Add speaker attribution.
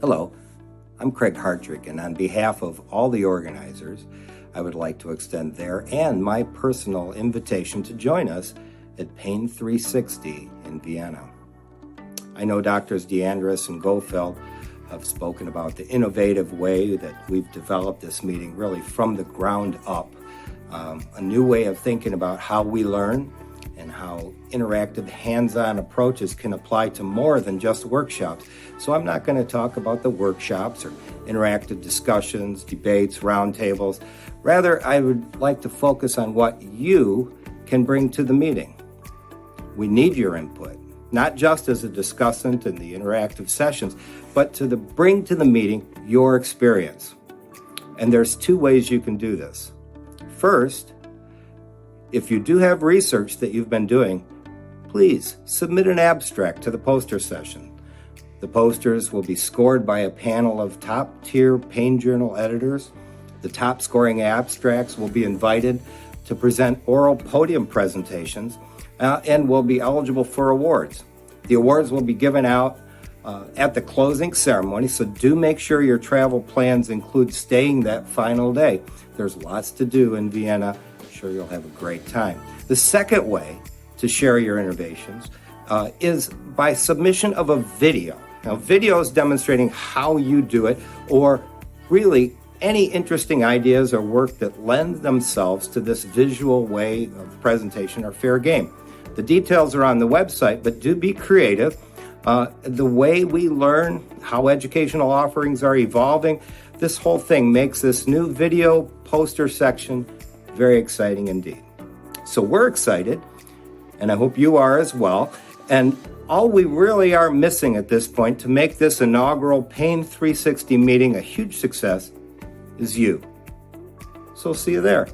Speaker 1: Hello, I'm Craig Hartrick, and on behalf of all the organizers, I would like to extend their and my personal invitation to join us at Pain360 in Vienna. I know Drs. DeAndres and Gofeld have spoken about the innovative way that we've developed this meeting really from the ground up, a new way of thinking about how we learn and how interactive hands-on approaches can apply to more than just workshops. So I'm not going to talk about the workshops or interactive discussions, debates, roundtables. Rather, I would like to focus on what you can bring to the meeting. We need your input, not just as a discussant in the interactive sessions, but to bring to the meeting your experience. And there's two ways you can do this. First, if you do have research that you've been doing, please submit an abstract to the poster session. The posters will be scored by a panel of top-tier pain journal editors. The top-scoring abstracts will be invited to present oral podium presentations and will be eligible for awards. The awards will be given out at the closing ceremony, so do make sure your travel plans include staying that final day. There's lots to do in Vienna. Sure you'll have a great time. The second way to share your innovations is by submission of a video. Now, videos demonstrating how you do it, or really any interesting ideas or work that lend themselves to this visual way of presentation are fair game. The details are on the website, but do be creative. The way we learn, how educational offerings are evolving, this whole thing makes this new video poster section very exciting indeed. So we're excited, and I hope you are as well. And all we really are missing at this point to make this inaugural Pain360 meeting a huge success is you. So see you there.